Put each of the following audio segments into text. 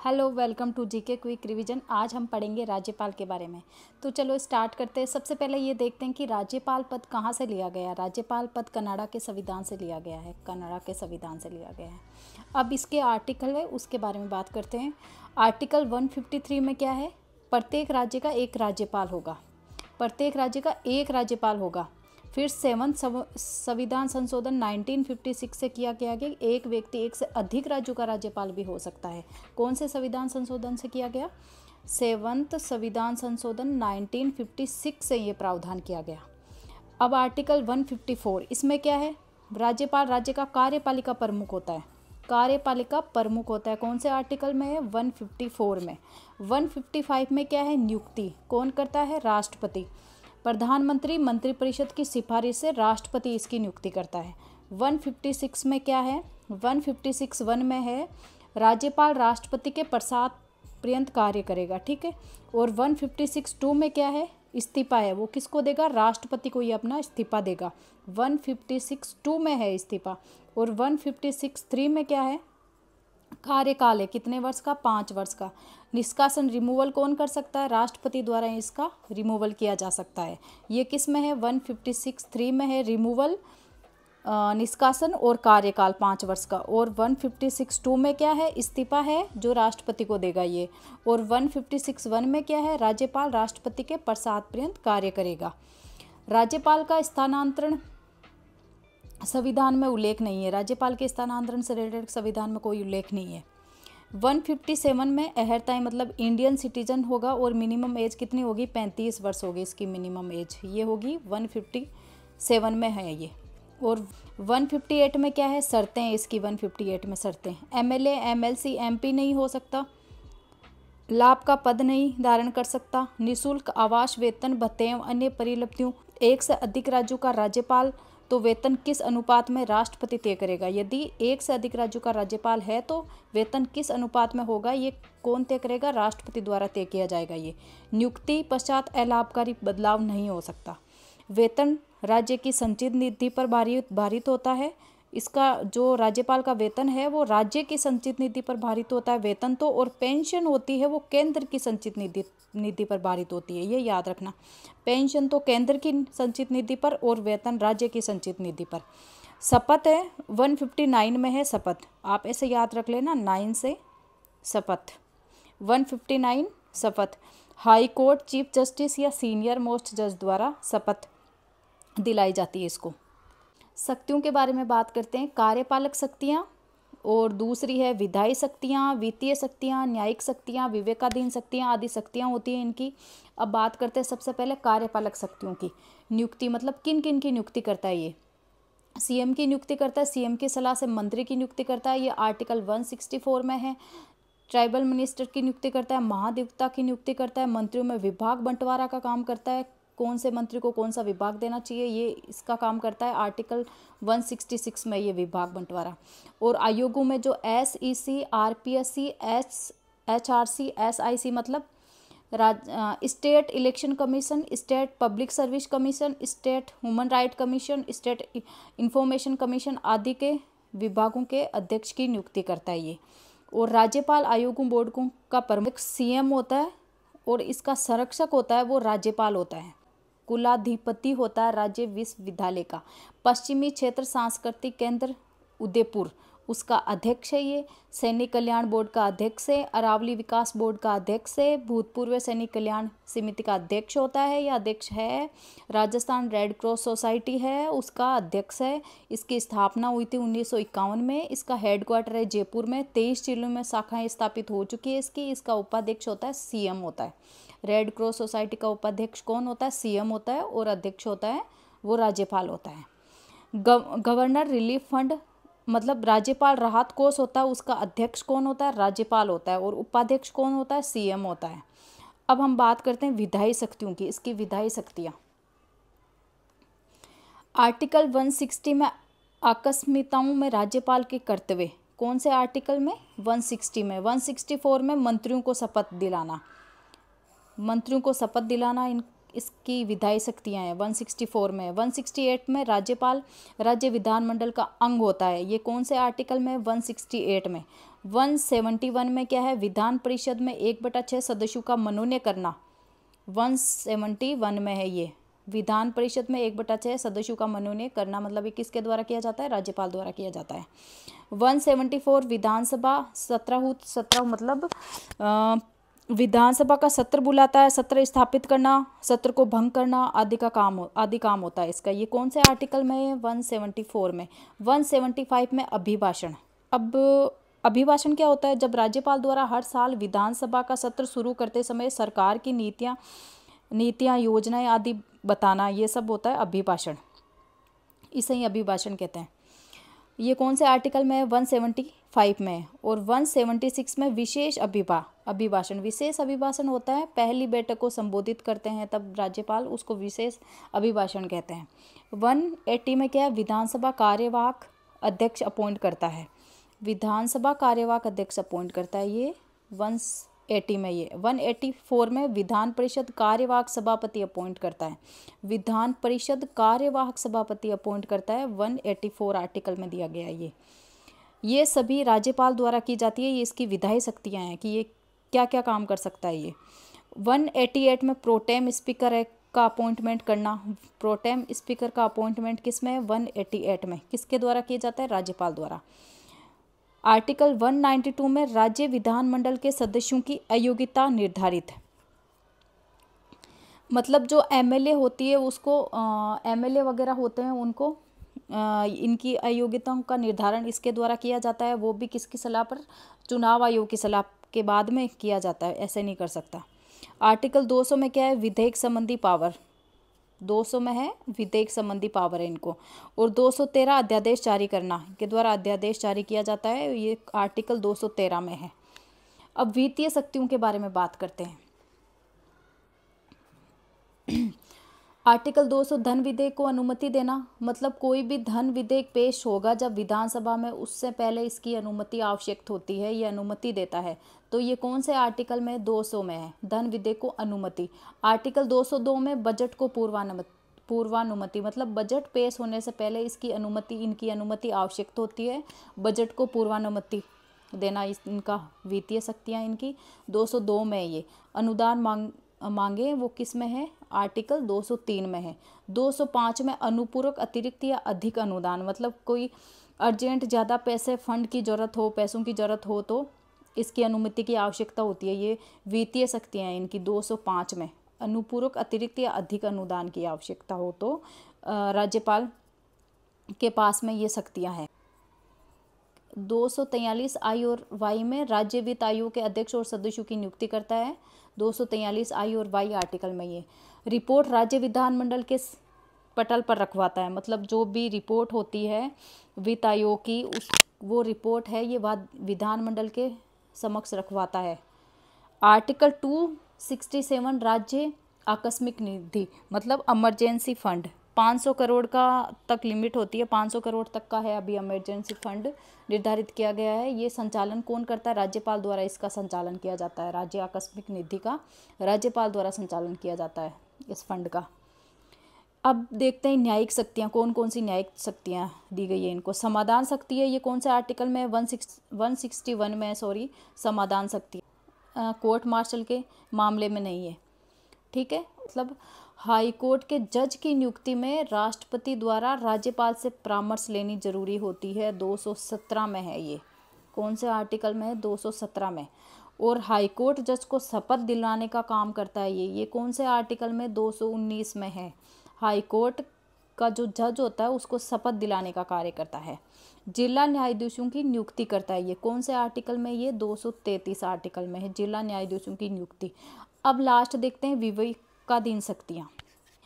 Hello, welcome to GK quick revision. आज हम पढ़ेंगे राज्यपाल के बारे में। तो चलो स्टार्ट करते हैं। सबसे पहले ये देखते हैं कि राज्यपाल पद कहाँ से लिया गया है। राज्यपाल पद कनाडा के संविधान से लिया गया है। कनाडा के संविधान से लिया गया है। अब इसके आर्टिकल है, उसके बारे में बात करते हैं। आर्टिकल 153 में क्या है? प्रत्येक राज्य का एक राज्यपाल होगा। प्रत्येक राज्य का एक राज्यपाल होगा। फिर 7 संविधान संशोधन 1956 से किया गया कि एक व्यक्ति एक से अधिक राज्यों का राज्यपाल भी हो सकता है। कौन से संविधान संशोधन से किया गया? 7 संविधान संशोधन 1956 से ये प्रावधान किया गया। अब आर्टिकल 154, इसमें क्या है? राज्यपाल राज्य का कार्यपालिका प्रमुख होता है। कार्यपालिका प्रमुख होता है। कौन से आर्टिकल में है? 154 में। 155 में क्या है? नियुक्ति कौन करता है? राष्ट्रपति। प्रधानमंत्री मंत्रिपरिषद की सिफारिश से राष्ट्रपति इसकी नियुक्ति करता है। 156 में क्या है? 156(1) में है राज्यपाल राष्ट्रपति के प्रसाद पर्यंत कार्य करेगा, ठीक है। और 156(2) में क्या है? इस्तीफा है। वो किसको देगा? राष्ट्रपति को ये अपना इस्तीफा देगा। 156(2) में है इस्तीफा। और 156(3) में क्या है? कार्यकाल है। कितने वर्ष का? 5 वर्ष का। निष्कासन रिमूवल कौन कर सकता है? राष्ट्रपति द्वारा इसका रिमूवल किया जा सकता है। ये किस में है? 156(3) में है रिमूवल, निष्कासन और कार्यकाल 5 वर्ष का। और 156(2) में क्या है? इस्तीफा है जो राष्ट्रपति को देगा ये। और 156(1) में क्या है? राज्यपाल राष्ट्रपति के प्रसाद पर्यंत कार्य करेगा। राज्यपाल का स्थानांतरण संविधान में उल्लेख नहीं है। राज्यपाल के स्थानांतरण से रिलेटेड संविधान में कोई उल्लेख नहीं है। 157 में अहर्ता मतलब इंडियन सिटीजन होगा और मिनिमम एज कितनी होगी? 35 वर्ष होगी इसकी मिनिमम एज। ये होगी 157 में है ये। और 158 में क्या है? शर्तें हैं इसकी। 158 में शर्तें, एमएलए एमएलसी एमपी नहीं हो सकता, लाभ का पद नहीं धारण कर सकता, निःशुल्क आवास वेतन भत्ते एवं अन्य परिलब्धियों, एक से अधिक राज्यों का राज्यपाल तो वेतन किस अनुपात में राष्ट्रपति तय करेगा। यदि एक से अधिक राज्यों का राज्यपाल है तो वेतन किस अनुपात में होगा ये कौन तय करेगा? राष्ट्रपति द्वारा तय किया जाएगा ये। नियुक्ति पश्चात अलाभकारी बदलाव नहीं हो सकता। वेतन राज्य की संचित निधि पर भारित होता है। इसका जो राज्यपाल का वेतन है वो राज्य की संचित निधि पर भारित होता है वेतन तो, और पेंशन होती है वो केंद्र की संचित निधि पर भारित होती है। ये याद रखना। पेंशन तो केंद्र की संचित निधि पर और वेतन राज्य की संचित निधि पर। शपथ है 159 में है शपथ। आप ऐसे याद रख लेना 9 से शपथ। 159 शपथ। हाई कोर्ट चीफ जस्टिस या सीनियर मोस्ट जज द्वारा शपथ दिलाई जाती है इसको। शक्तियों के बारे में बात करते हैं। कार्यपालक शक्तियाँ, और दूसरी है विधायी शक्तियाँ, वित्तीय शक्तियाँ, न्यायिक शक्तियाँ, विवेकाधीन शक्तियाँ आदि शक्तियाँ होती हैं इनकी। अब बात करते हैं सबसे पहले कार्यपालक शक्तियों की। नियुक्ति मतलब किन किन की नियुक्ति करता है ये? सीएम की नियुक्ति करता है। सीएम की सलाह से मंत्री की नियुक्ति करता है, ये आर्टिकल 164 में है। ट्राइबल मिनिस्टर की नियुक्ति करता है। महाधिवक्ता की नियुक्ति करता है। मंत्रियों में विभाग बंटवारा का काम करता है। कौन से मंत्री को कौन सा विभाग देना चाहिए ये इसका काम करता है। आर्टिकल 166 में ये विभाग बंटवारा। और आयोगों में जो SEC, RPSC, HRC, SIC मतलब state election commission, state public service commission, state human right commission, state information commission आदि के विभागों के अध्यक्ष की नियुक्ति करता है ये। और राज्यपाल आयोगों बोर्ड का प्रमुख सीएम होता है और इसका संरक्षक होता है वो राज्यपाल होता है। कुलाधिपति होता है राज्य विश्वविद्यालय का। पश्चिमी क्षेत्र सांस्कृतिक केंद्र उदयपुर उसका अध्यक्ष है ये। सैनिक कल्याण बोर्ड का अध्यक्ष है। अरावली विकास बोर्ड का अध्यक्ष है। भूतपूर्व सैनिक कल्याण समिति का अध्यक्ष होता है या अध्यक्ष है। राजस्थान रेड क्रॉस सोसाइटी है उसका अध्यक्ष है। इसकी स्थापना हुई थी 1951 में। इसका हेडक्वार्टर है जयपुर में। 23 जिलों में शाखाएं स्थापित हो चुकी है इसकी। इसका उपाध्यक्ष होता है सीएम होता है। रेड क्रॉस सोसाइटी का उपाध्यक्ष कौन होता है? सीएम होता है। और अध्यक्ष होता है वो राज्यपाल होता है। गवर्नर रिलीफ फंड मतलब राज्यपाल राहत कोष होता है उसका अध्यक्ष कौन होता है? राज्यपाल होता है। और उपाध्यक्ष कौन होता है? सीएम होता है। अब हम बात करते हैं विधायी शक्तियों की। इसकी विधायी शक्तियाँ आर्टिकल 160 में आकस्मिकताओं में राज्यपाल के कर्तव्य। कौन से आर्टिकल में? 160 में। 164 में मंत्रियों को शपथ दिलाना। मंत्रियों को शपथ दिलाना इसकी विधायी शक्तियाँ हैं 164 में। 168 में राज्यपाल राज्य विधानमंडल का अंग होता है। ये कौन से आर्टिकल में? 168 में। 171 में क्या है, विधान परिषद में 1/6 सदस्यों का मनोनयन करना। 171 में है ये, विधान परिषद में 1/6 सदस्यों का मनोनयन करना, मतलब ये किसके द्वारा किया जाता है, राज्यपाल द्वारा किया जाता है। 174 विधानसभा 17 मतलब विधानसभा का सत्र बुलाता है, सत्र स्थापित करना, सत्र को भंग करना आदि काम होता है इसका। ये कौन से आर्टिकल में है, 174 में। 175 में अभिभाषण। अब अभिभाषण क्या होता है, जब राज्यपाल द्वारा हर साल विधानसभा का सत्र शुरू करते समय सरकार की नीतियाँ योजनाएं आदि बताना, ये सब होता है अभिभाषण, इसे ही अभिभाषण कहते हैं। ये कौन से आर्टिकल में है, 175 में है। और 176 में विशेष अभिभाषण। विशेष अभिभाषण होता है, पहली बैठक को संबोधित करते हैं तब राज्यपाल, उसको विशेष अभिभाषण कहते हैं। 180 में क्या है, विधानसभा कार्यवाहक अध्यक्ष अपॉइंट करता है, विधानसभा कार्यवाहक अध्यक्ष अपॉइंट करता है, ये 180 में। ये 184 में विधान परिषद कार्यवाहक सभापति अपॉइंट करता है, विधान परिषद कार्यवाहक सभापति अपॉइंट करता है, 184 आर्टिकल में दिया गया है। ये सभी राज्यपाल द्वारा की जाती है, ये इसकी विधायी शक्तियाँ हैं कि ये क्या क्या काम कर सकता है ये। 188 में प्रोटेम स्पीकर का अपॉइंटमेंट करना। प्रोटेम स्पीकर का अपॉइंटमेंट किस में है, 188 में, किसके द्वारा किया जाता है, राज्यपाल द्वारा। आर्टिकल 192 में राज्य विधानमंडल के सदस्यों की अयोग्यता निर्धारित, मतलब जो एमएलए होती है उसको एमएलए वगैरह होते हैं उनको इनकी अयोग्यताओं का निर्धारण इसके द्वारा किया जाता है, वो भी किसकी सलाह पर, चुनाव आयोग की सलाह के बाद में किया जाता है, ऐसे नहीं कर सकता। आर्टिकल 200 में क्या है, विधेयक संबंधी पावर। 200 में है विधेयक संबंधी पावर है इनको। और 213 अध्यादेश जारी करना, के द्वारा अध्यादेश जारी किया जाता है, ये आर्टिकल 213 में है। अब वित्तीय शक्तियों के बारे में बात करते हैं। आर्टिकल 200 धन विधेयक को अनुमति देना, मतलब कोई भी धन विधेयक पेश होगा जब विधानसभा में, उससे पहले इसकी अनुमति आवश्यक होती है, ये अनुमति देता है। तो ये कौन से आर्टिकल में, 200 में है, धन विधेयक को अनुमति। आर्टिकल 202 में बजट को पूर्वानुमति, मतलब बजट पेश होने से पहले इसकी अनुमति, इनकी अनुमति आवश्यक होती है, बजट को पूर्वानुमति देना इनका वित्तीय शक्तियाँ इनकी। 202 में ये अनुदान मांगे, वो किस में है, आर्टिकल 203 में है। 205 में अनुपूरक अतिरिक्त या अधिक अनुदान, मतलब कोई अर्जेंट ज़्यादा फंड की ज़रूरत हो, पैसों की ज़रूरत हो तो इसकी अनुमति की आवश्यकता होती है, ये वित्तीय शक्तियाँ हैं इनकी। 205 में अनुपूरक अतिरिक्त या अधिक अनुदान की आवश्यकता हो तो राज्यपाल के पास में ये शक्तियाँ हैं। 243 आई और वाई में राज्य वित्त आयोग के अध्यक्ष और सदस्यों की नियुक्ति करता है। 243 आई और वाई आर्टिकल में ये रिपोर्ट राज्य विधानमंडल के पटल पर रखवाता है, मतलब जो भी रिपोर्ट होती है वित्त आयोग की, वो रिपोर्ट है ये विधानमंडल के समक्ष रखवाता है। आर्टिकल 267 राज्य आकस्मिक निधि, मतलब इमरजेंसी फंड, 500 करोड़ का तक लिमिट होती है, 500 करोड़ तक का है अभी इमरजेंसी फंड निर्धारित किया गया है। ये संचालन कौन करता है, राज्यपाल द्वारा इसका संचालन किया जाता है। राज्य आकस्मिक निधि का राज्यपाल द्वारा संचालन किया जाता है इस फंड का। अब देखते हैं न्यायिक शक्तियाँ, कौन कौन सी न्यायिक शक्तियाँ दी गई है इनको। समाधान शक्ति है, ये कौन से आर्टिकल में, 161 में, समाधान शक्ति कोर्ट मार्शल के मामले में नहीं है, ठीक है। मतलब हाई कोर्ट के जज की नियुक्ति में राष्ट्रपति द्वारा राज्यपाल से परामर्श लेनी जरूरी होती है, 217 में है ये। कौन से आर्टिकल में है, 217 में। और हाई कोर्ट जज को शपथ दिलाने का काम करता है ये कौन से आर्टिकल में, 219 में है। हाई कोर्ट का जो जज होता है उसको शपथ दिलाने का कार्य करता है। जिला न्यायाधीशों की नियुक्ति करता है, ये कौन से आर्टिकल में, ये 233 आर्टिकल में है, जिला न्यायाधीशों की नियुक्ति। अब लास्ट देखते हैं विवेकाधीन शक्तियाँ।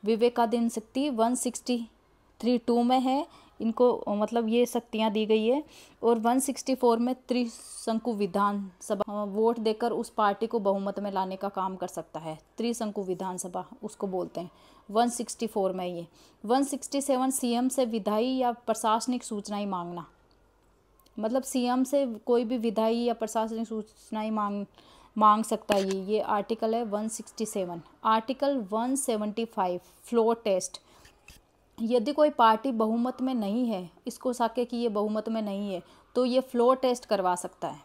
विवेकाधीन शक्ति 163(2) में है इनको, मतलब ये शक्तियाँ दी गई है। और 164 में त्रिशंकु विधानसभा वोट देकर उस पार्टी को बहुमत में लाने का काम कर सकता है, त्रिशंकु विधानसभा उसको बोलते हैं। 164 में ये। 167 सीएम से विधायी या प्रशासनिक सूचनाएं मांगना, मतलब सीएम से कोई भी विधायी या प्रशासनिक सूचनाएं मांग सकता है ये आर्टिकल है 167। आर्टिकल 175 फ्लोर टेस्ट, यदि कोई पार्टी बहुमत में नहीं है, इसको साके कि ये बहुमत में नहीं है, तो ये फ्लोर टेस्ट करवा सकता है।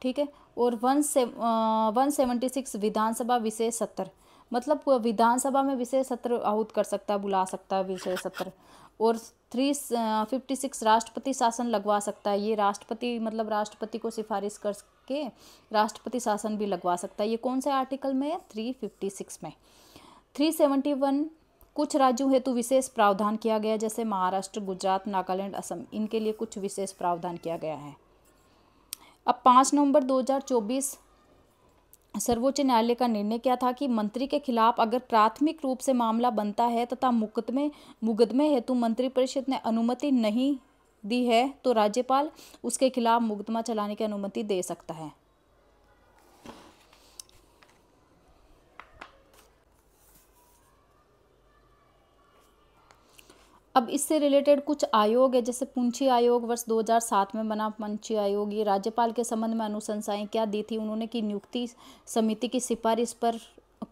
ठीक है। और 176 विधानसभा विशेष सत्र, मतलब विधानसभा में विशेष सत्र आहूत कर सकता है, बुला सकता है विशेष सत्र। और 356 राष्ट्रपति शासन लगवा सकता है, ये राष्ट्रपति मतलब राष्ट्रपति को सिफारिश करके राष्ट्रपति शासन भी लगवा सकता है। ये कौन से आर्टिकल में है? 356 में। 371 कुछ राज्यों हेतु विशेष प्रावधान किया गया, जैसे महाराष्ट्र, गुजरात, नागालैंड, असम, इनके लिए कुछ विशेष प्रावधान किया गया है। अब 5 नवंबर 2024 सर्वोच्च न्यायालय का निर्णय क्या था कि मंत्री के खिलाफ अगर प्राथमिक रूप से मामला बनता है तथा मुकदमे हेतु मंत्रिपरिषद ने अनुमति नहीं दी है तो राज्यपाल उसके खिलाफ मुकदमा चलाने की अनुमति दे सकता है। अब इससे रिलेटेड कुछ आयोग है, जैसे पुंछी आयोग वर्ष 2007 में बना पुंछी आयोग। ये राज्यपाल के संबंध में अनुशंसाएं क्या दी थी उन्होंने कि नियुक्ति समिति की सिफारिश पर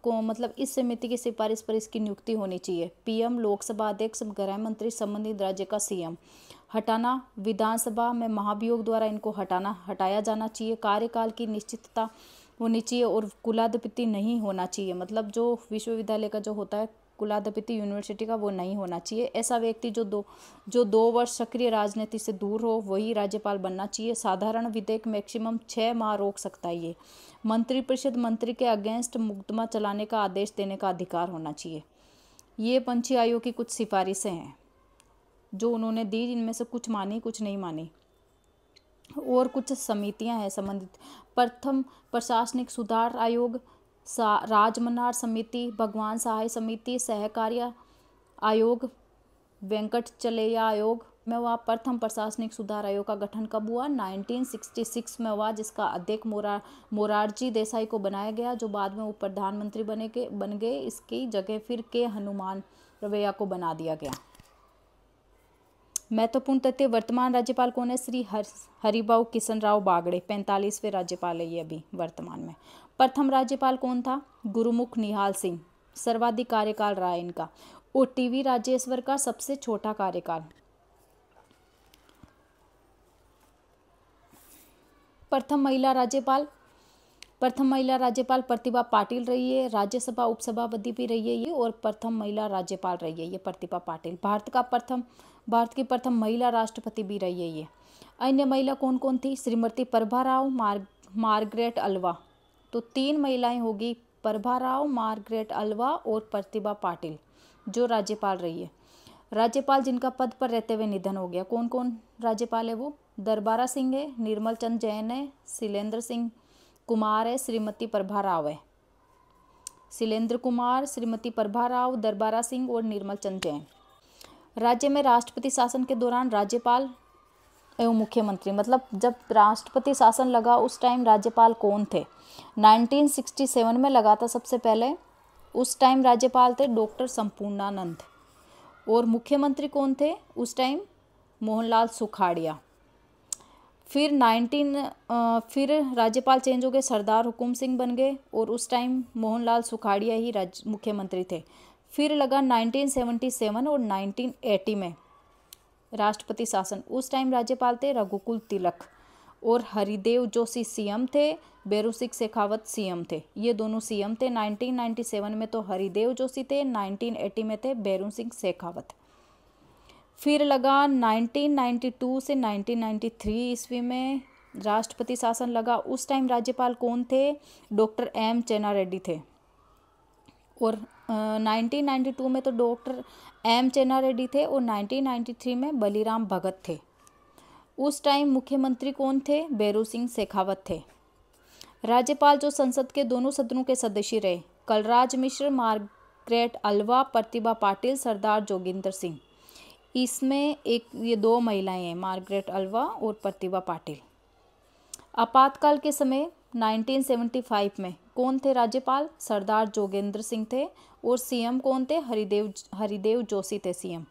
को मतलब इस समिति की सिफारिश पर इसकी नियुक्ति होनी चाहिए। पीएम, लोकसभा अध्यक्ष, गृह मंत्री, संबंधित राज्य का सीएम। हटाना, विधानसभा में महाभियोग द्वारा इनको हटाया जाना चाहिए। कार्यकाल की निश्चितता होनी चाहिए और कुलाधिपति नहीं होना चाहिए, मतलब जो विश्वविद्यालय का जो होता है कुलाधिपति यूनिवर्सिटी का, वो नहीं होना चाहिए। ऐसा व्यक्ति जो 2 वर्ष सक्रिय राजनीति से दूर हो वही राज्यपाल बनना चाहिए। साधारण विधेयक मैक्सिमम 6 माह रोक सकता है ये। मंत्रिपरिषद मंत्री के अगेंस्ट मुकदमा चलाने का आदेश देने का अधिकार होना चाहिए। ये पंछी आयोग की कुछ सिफारिशें हैं जो उन्होंने दी, इनमें से कुछ मानी कुछ नहीं मानी। और कुछ समितियां हैं संबंधित। प्रथम प्रशासनिक सुधार आयोग, राजमनार समिति, भगवान सहाय समिति, सहकार्य आयोग, वेंकटचलैया आयोग में हुआ। प्रथम प्रशासनिक सुधार आयोग का गठन कब हुआ? 1966 में हुआ, जिसका अध्यक्ष मोरारजी देसाई को बनाया गया, जो बाद में वो प्रधानमंत्री बन गए। इसकी जगह फिर के हनुमान रवैया को बना दिया गया। महत्वपूर्ण तथ्य, वर्तमान राज्यपाल कौन है? श्री हरिभाऊ किशन राव बागड़े, 45वें राज्यपाल है ये अभी वर्तमान में। प्रथम राज्यपाल कौन था? गुरुमुख निहाल सिंह, सर्वाधिक कार्यकाल रहा है इनका। और टीवी राजेश्वर का सबसे छोटा कार्यकाल। प्रथम महिला राज्यपाल प्रतिभा पाटिल रही है, राज्यसभा उपसभापति भी रही है ये, और प्रथम महिला राज्यपाल रही है ये प्रतिभा पाटिल। भारत की प्रथम महिला राष्ट्रपति भी रही है ये। अन्य महिला कौन कौन थी? Shrimati Prabha Rao, Margaret Alva. तो 3 महिलाएं होगी, प्रभा राव, मार्गरेट अल्वा और प्रतिभा पाटिल, जो राज्यपाल रही है। राज्यपाल जिनका पद पर रहते हुए निधन हो गया, कौन कौन राज्यपाल है वो? दरबारा सिंह है, निर्मल चंद जैन है, शैलेंद्र सिंह कुमार है, श्रीमती प्रभा राव है। शैलेंद्र कुमार, श्रीमती प्रभा राव, दरबारा सिंह और निर्मल चंद जैन। राज्य में राष्ट्रपति शासन के दौरान राज्यपाल एवं मुख्यमंत्री, मतलब जब राष्ट्रपति शासन लगा उस टाइम राज्यपाल कौन थे? 1967 में लगा था सबसे पहले। उस टाइम राज्यपाल थे डॉक्टर संपूर्णानंद। और मुख्यमंत्री कौन थे उस टाइम? मोहनलाल सुखाड़िया। फिर राज्यपाल चेंज हो गए, सरदार हुकुम सिंह बन गए, और उस टाइम मोहनलाल सुखाड़िया ही मुख्यमंत्री थे। फिर लगा 1977 और 1980 में राष्ट्रपति शासन। उस टाइम राज्यपाल थे रघुकुल तिलक, और हरिदेव जोशी सीएम थे, बेरू सिंह शेखावत सीएम थे। ये दोनों सीएम थे। 1997 में तो हरिदेव जोशी थे, 1980 में थे बेरू सिंह शेखावत। फिर लगा 1992 से 1993 ईस्वी में राष्ट्रपति शासन लगा। उस टाइम राज्यपाल कौन थे? डॉक्टर एम चेन्ना रेड्डी थे। और 1992 में तो डॉक्टर एम चेन्ना रेड्डी थे, और 1993 में बलीराम भगत थे। उस टाइम मुख्यमंत्री कौन थे? बेरू सिंह शेखावत थे। राज्यपाल जो संसद के दोनों सदनों के सदस्य रहे, कलराज मिश्र, मार्गरेट अल्वा, प्रतिभा पाटिल, सरदार जोगिंदर सिंह। इसमें ये 2 महिलाएं हैं, मार्गरेट अल्वा और प्रतिभा पाटिल। आपातकाल के समय 1975 में कौन थे राज्यपाल? सरदार जोगेंद्र सिंह थे। और सीएम कौन थे? हरिदेव जोशी थे सीएम।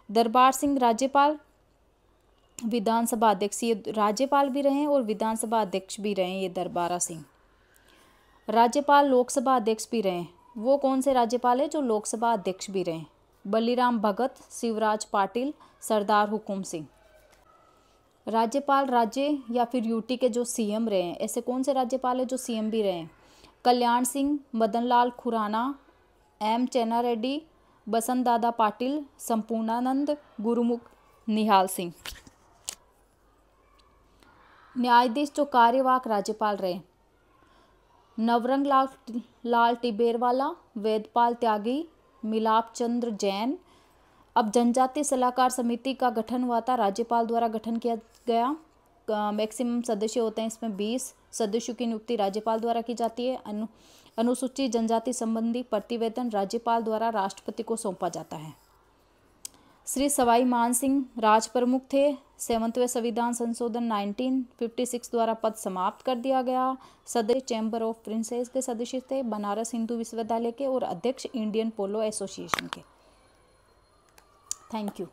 दरबार सिंह राज्यपाल, विधानसभा अध्यक्ष, ये राज्यपाल भी रहे और विधानसभा अध्यक्ष भी रहे ये दरबारा सिंह। राज्यपाल लोकसभा अध्यक्ष भी रहे। वो कौन से राज्यपाल है जो लोकसभा अध्यक्ष भी रहे? बलीराम भगत, शिवराज पाटिल, सरदार हुकुम सिंह। राज्यपाल राज्य या फिर यूटी के जो सीएम रहे हैं, ऐसे कौन से राज्यपाल है जो सीएम भी रहे हैं? कल्याण सिंह, मदन लाल खुराना, एम चेन्ना रेड्डी, बसंत दादा पाटिल, संपूर्णानंद, गुरुमुख निहाल सिंह। न्यायाधीश जो कार्यवाहक राज्यपाल रहे, नवरंग लाल टिबेरवाला, वेदपाल त्यागी, मिलाप चंद्र जैन। अब जनजातीय सलाहकार समिति का गठन हुआ था, राज्यपाल द्वारा गठन किया गया। मैक्सिमम सदस्य होते हैं इसमें 20 सदस्यों की नियुक्ति राज्यपाल द्वारा की जाती है। अनुसूचित जनजाति संबंधी प्रतिवेदन राज्यपाल द्वारा राष्ट्रपति को सौंपा जाता है। श्री सवाई मान सिंह राज प्रमुख थे। 7वें संविधान संशोधन 1956 द्वारा पद समाप्त कर दिया गया। सदस्य चैम्बर ऑफ प्रिंसेस के सदस्य थे, बनारस हिंदू विश्वविद्यालय के, और अध्यक्ष इंडियन पोलो एसोसिएशन के। Thank you.